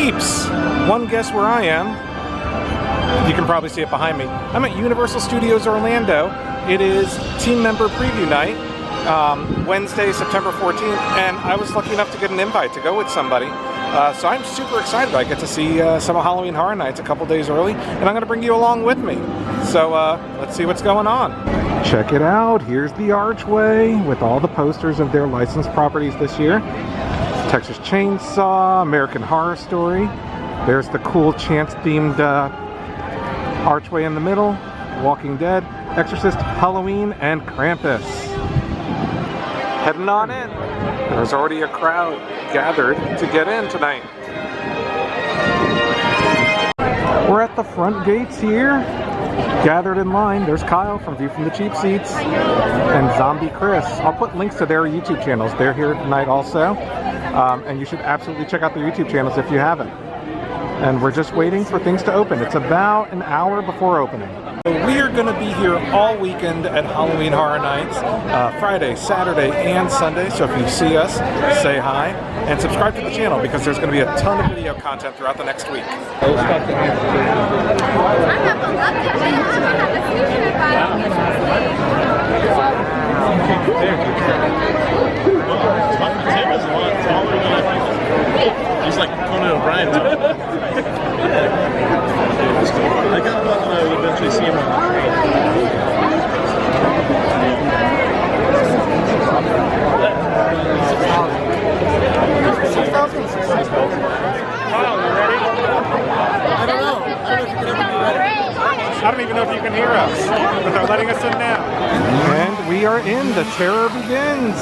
peeps, one guess where I am. You can probably see it behind me. I'm at Universal Studios Orlando. It is team member preview night, Wednesday, September 14th, and I was lucky enough to get an invite to go with somebody. So I'm super excited. I get to see some of Halloween Horror Nights a couple days early, and I'm going to bring you along with me. So let's see what's going on. Check it out. Here's the Archway with all the posters of their licensed properties this year. Texas Chainsaw, American Horror Story. There's the cool Chance-themed Archway in the middle. Walking Dead, Exorcist, Halloween, and Krampus. Heading on in. There's already a crowd gathered to get in tonight. We're at the front gates here. Gathered in line, there's Kyle from View from the Cheap Seats and Zombie Chris. I'll put links to their YouTube channels. They're here tonight also. And you should absolutely check out their YouTube channels if you haven't. And we're just waiting for things to open. It's about an hour before opening. We are going to be here all weekend at Halloween Horror Nights, Friday, Saturday, and Sunday. So if you see us, say hi and subscribe to the channel because there's going to be a ton of video content throughout the next week. He's like Conan O'Brien. I got one that I would eventually see him on the train. I don't even know if you can hear us, but they're letting us in now. And we are in. The terror begins.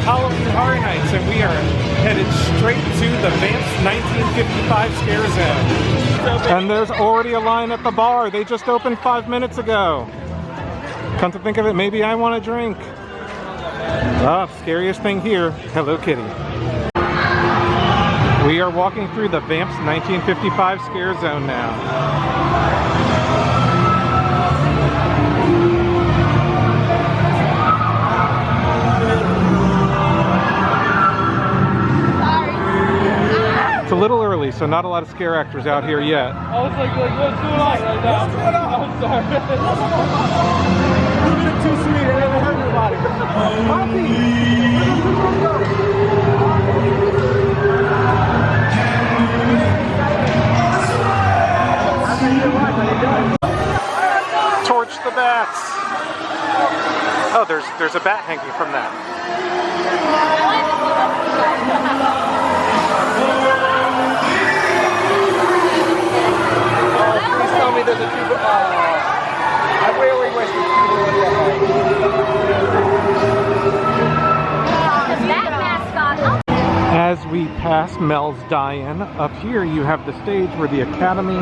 Halloween Horror Nights, and we are headed straight to the Vamps 1955 Scare Zone. And there's already a line at the bar. They just opened 5 minutes ago. Come to think of it, maybe I want a drink. Ah, scariest thing here, Hello Kitty. We are walking through the Vamps 1955 Scare Zone now. It's a little early, so not a lot of scare actors out here yet. I was like, what's going on right now? What's going on? I'm sorry. You're too sweet. I never hurt nobody. Torch the bats. Oh, there's a bat hanging from that. Tell me there's a tube. I really wish As we pass Mel's Die-In, up here you have the stage where the Academy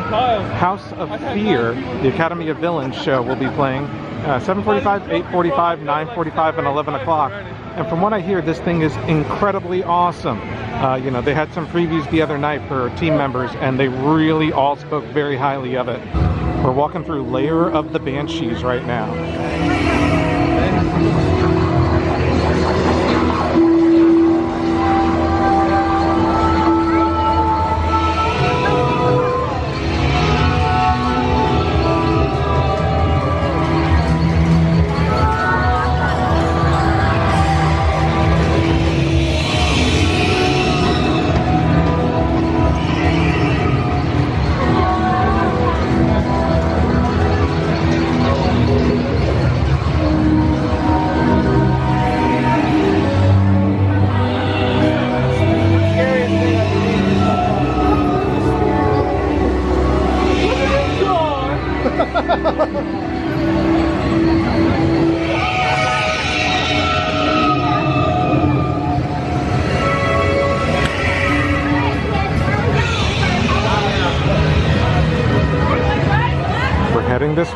House of Fear, the Academy of Villains show will be playing 7:45, 8:45, 9:45, and 11 o'clock. And from what I hear, this thing is incredibly awesome. You know, they had some previews the other night for team members, and they really all spoke very highly of it. We're walking through Lair of the Banshees right now.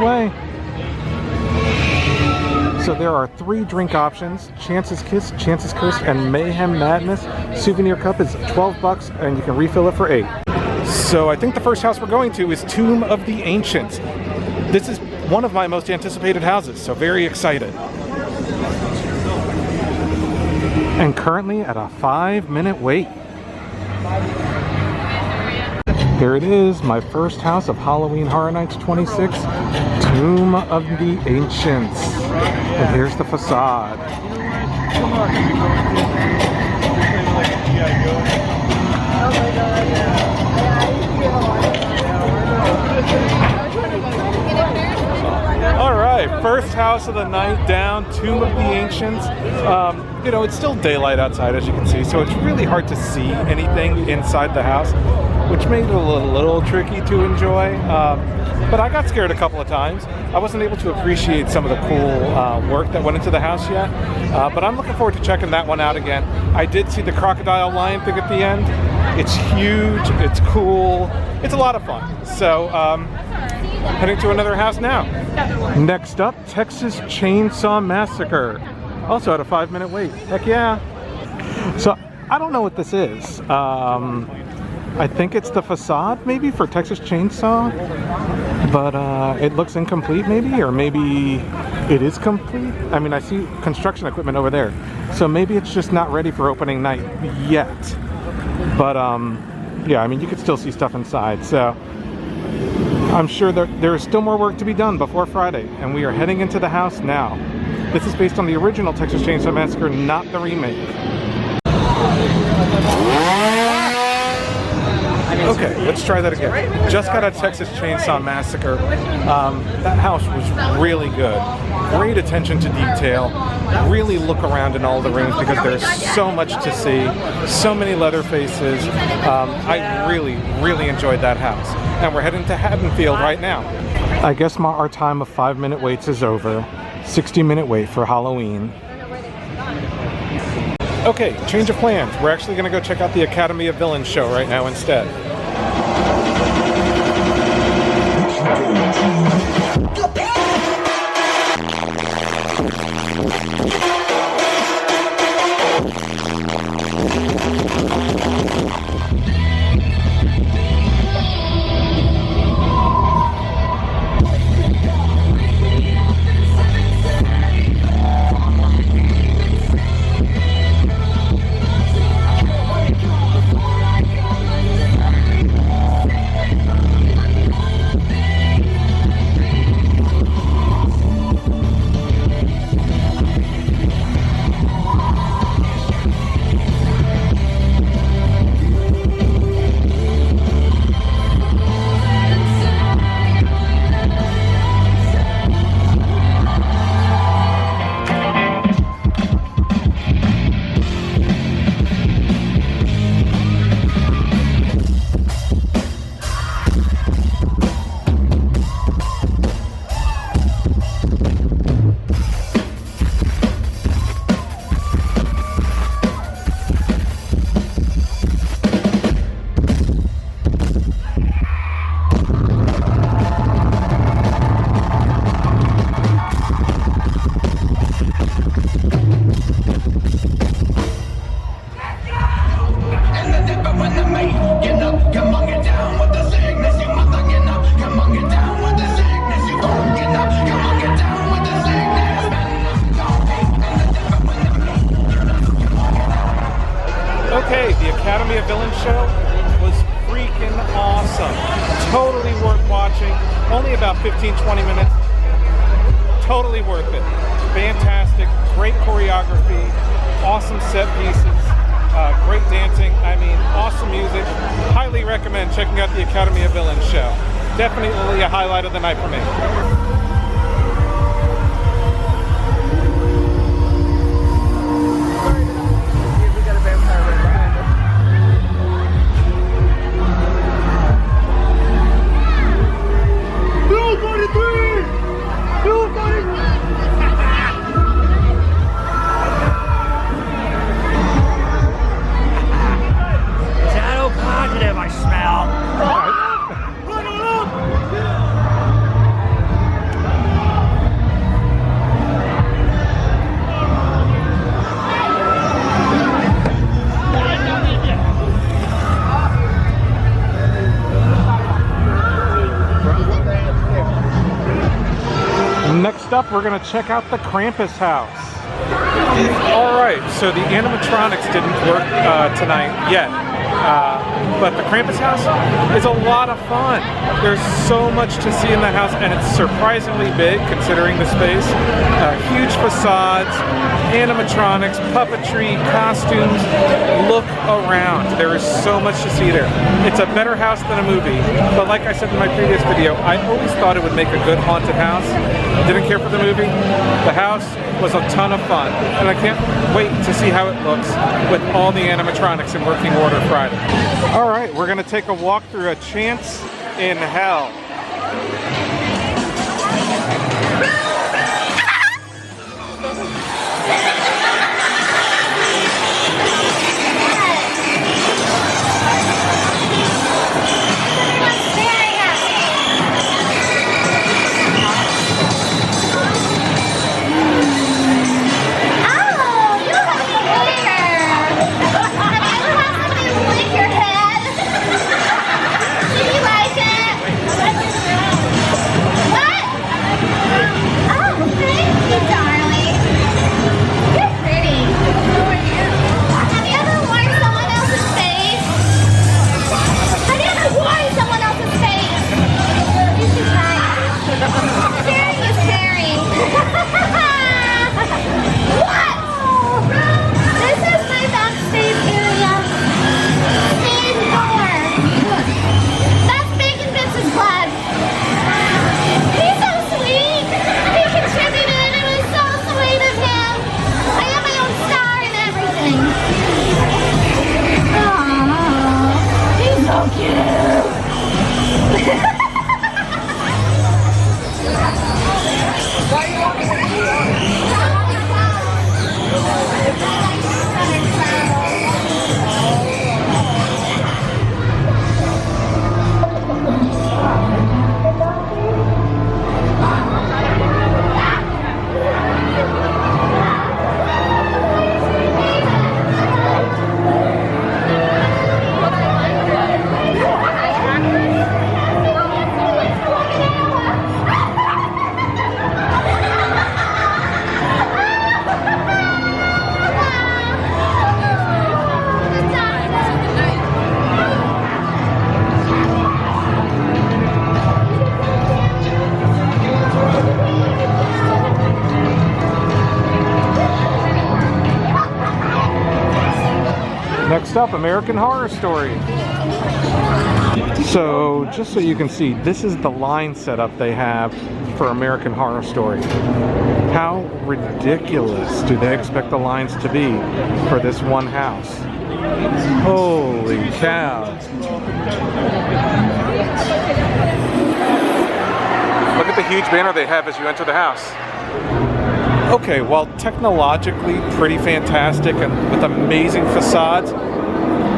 way. So there are 3 drink options: Chance's Kiss, Chance's Curse, and Mayhem Madness. Souvenir cup is $12 and you can refill it for $8. So I think the first house we're going to is Tomb of the Ancients. This is one of my most anticipated houses, so very excited. And currently at a 5-minute wait. Here it is, my first house of Halloween Horror Nights 26, Tomb of the Ancients. And here's the facade. All right, first house of the night down, Tomb of the Ancients. You know, it's still daylight outside, as you can see, so it's really hard to see anything inside the house, which made it a little tricky to enjoy. But I got scared a couple of times. I wasn't able to appreciate some of the cool work that went into the house yet, but I'm looking forward to checking that one out again. I did see the crocodile lion thing at the end. It's huge, it's cool, it's a lot of fun. So, heading to another house now. Next up, Texas Chainsaw Massacre. Also at a 5-minute wait. Heck yeah. So, I don't know what this is. I think it's the facade, maybe, for Texas Chainsaw, but it looks incomplete, maybe, or maybe it is complete. I mean, I see construction equipment over there, so maybe it's just not ready for opening night yet. But yeah, I mean, you could still see stuff inside, so I'm sure there is still more work to be done before Friday, and we are heading into the house now. This is based on the original Texas Chainsaw Massacre, not the remake. Okay, let's try that again. Just got a Texas Chainsaw Massacre. That house was really good. Great attention to detail. Really look around in all the rooms because there's so much to see. So many leather faces. I really enjoyed that house. And we're heading to Haddonfield right now. I guess our time of 5-minute waits is over. 60-minute wait for Halloween. Okay, change of plans. We're actually going to go check out the Academy of Villains show right now instead. Okay, the Academy of Villains show was freaking awesome. Totally worth watching. Only about 15-20 minutes. Totally worth it. Fantastic. Great choreography. Awesome set pieces. Great dancing. I mean, awesome music. Highly recommend checking out the Academy of Villains show. Definitely a highlight of the night for me. up, we're gonna check out the Krampus House. Alright, so the animatronics didn't work tonight yet. But the Krampus House is a lot of fun. There's so much to see in the house, and it's surprisingly big considering the space. Huge facades, animatronics, puppetry, costumes. Look around. There is so much to see there. It's a better house than a movie, but like I said in my previous video, I always thought it would make a good haunted house. I didn't care for the movie. The house was a ton of fun, and I can't wait to see how it looks with all the animatronics in working order Friday. Alright, we're gonna take a walk through A Chance in Hell. Next up, American Horror Story. So, just so you can see, this is the line setup they have for American Horror Story. How ridiculous do they expect the lines to be for this one house? Holy cow. Look at the huge banner they have as you enter the house. Okay, well, technologically pretty fantastic and with amazing facades.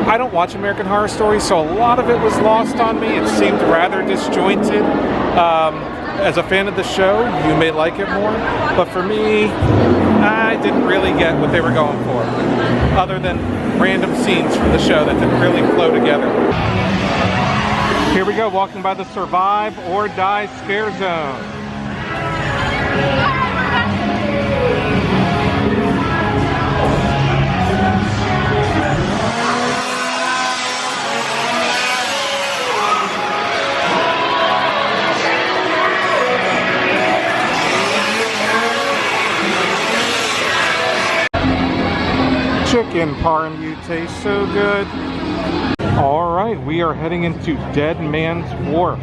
I don't watch American Horror Story, so a lot of it was lost on me. It seemed rather disjointed. As a fan of the show, you may like it more, but for me, I didn't really get what they were going for, other than random scenes from the show that didn't really flow together. Here we go, walking by the Survive or Die Scare Zone. Chicken parm, tastes so good. All right, we are heading into Dead Man's Wharf.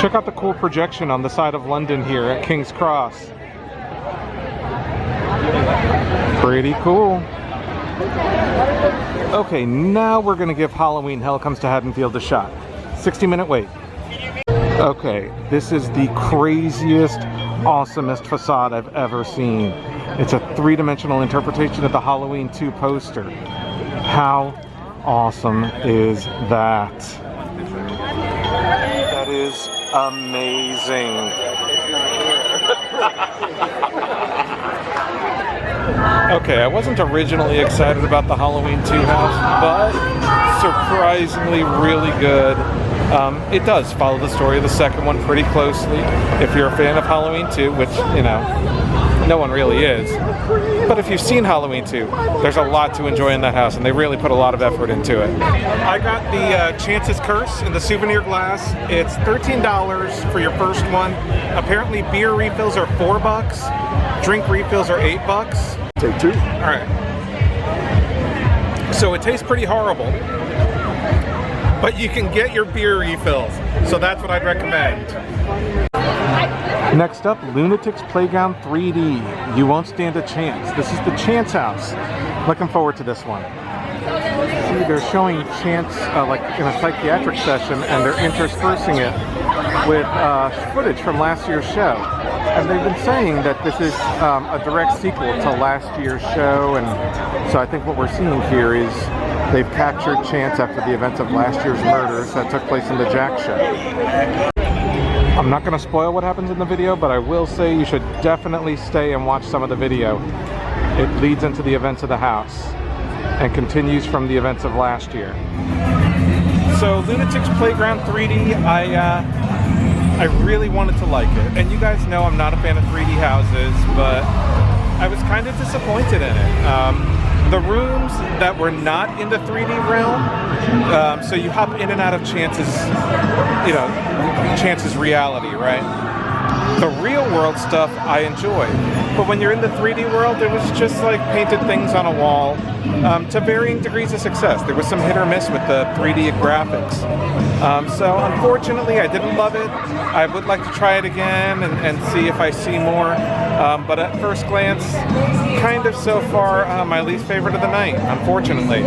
Check out the cool projection on the side of London here at King's Cross. Pretty cool. Okay, now we're gonna give Halloween Hell Comes to Haddonfield a shot. 60-minute wait. Okay, this is the craziest awesomest facade I've ever seen. It's a three-dimensional interpretation of the Halloween 2 poster. How awesome is that? That is amazing. Okay, I wasn't originally excited about the Halloween 2 house, but surprisingly really good. It does follow the story of the second one pretty closely. If you're a fan of Halloween 2, which, you know, no one really is. But if you've seen Halloween 2, there's a lot to enjoy in that house, and they really put a lot of effort into it. I got the Chance's Curse in the souvenir glass. It's $13 for your first one. Apparently beer refills are $4. Drink refills are $8. Take 2. All right. So it tastes pretty horrible, but you can get your beer refills. So that's what I'd recommend. Next up, Lunatics Playground 3D. You won't stand a chance. This is the Chance house. Looking forward to this one. See, they're showing Chance like in a psychiatric session, and they're interspersing it with footage from last year's show. And they've been saying that this is a direct sequel to last year's show, and so I think what we're seeing here is they've captured Chance after the events of last year's murders that took place in the Jack show. I'm not going to spoil what happens in the video, but I will say you should definitely stay and watch some of the video. It leads into the events of the house and continues from the events of last year. So Lunatics Playground 3D, I really wanted to like it. And you guys know I'm not a fan of 3D houses, but I was kind of disappointed in it. The rooms that were not in the 3D realm, so you hop in and out of Chance's, you know, Chance's reality, right? The real world stuff I enjoyed, but when you're in the 3D world, it was just like painted things on a wall to varying degrees of success. There was some hit or miss with the 3D graphics. So unfortunately, I didn't love it. I would like to try it again and see if I see more. But at first glance, kind of so far, my least favorite of the night, unfortunately.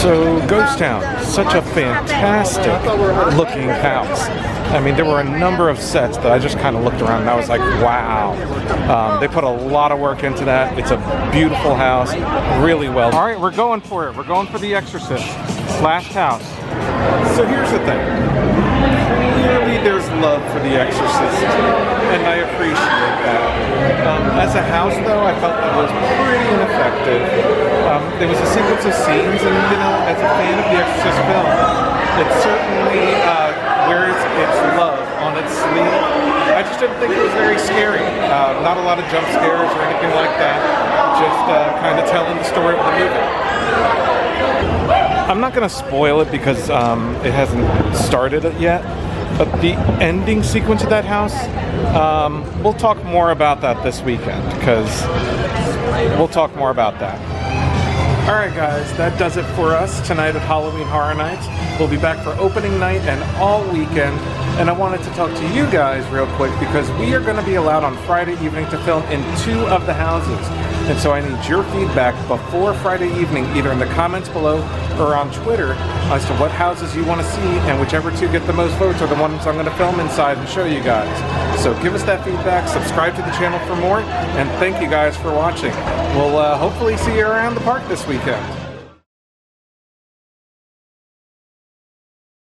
So Ghost Town, such a fantastic looking house. I mean, there were a number of sets that I just kind of looked around and I was like, wow. They put a lot of work into that. It's a beautiful house, really well. All right, we're going for it. We're going for The Exorcist, last house. So here's the thing. Clearly there's love for The Exorcist, and I appreciate that. As a house, though, I felt that was pretty ineffective. There was a sequence of scenes, and you know, as a fan of The Exorcist film, it certainly wears its love on its sleeve. I just didn't think it was very scary. Not a lot of jump scares or anything like that. Just kind of telling the story of the movie. I'm not going to spoil it because it hasn't started it yet. But the ending sequence of that house, we'll talk more about that this weekend, because we'll talk more about that. Alright guys, that does it for us tonight at Halloween Horror Nights. We'll be back for opening night and all weekend. And I wanted to talk to you guys real quick because we are going to be allowed on Friday evening to film in 2 of the houses. And so I need your feedback before Friday evening, either in the comments below or on Twitter, as to what houses you want to see, and whichever 2 get the most votes are the ones I'm going to film inside and show you guys. So give us that feedback, subscribe to the channel for more, and thank you guys for watching. We'll hopefully see you around the park this weekend.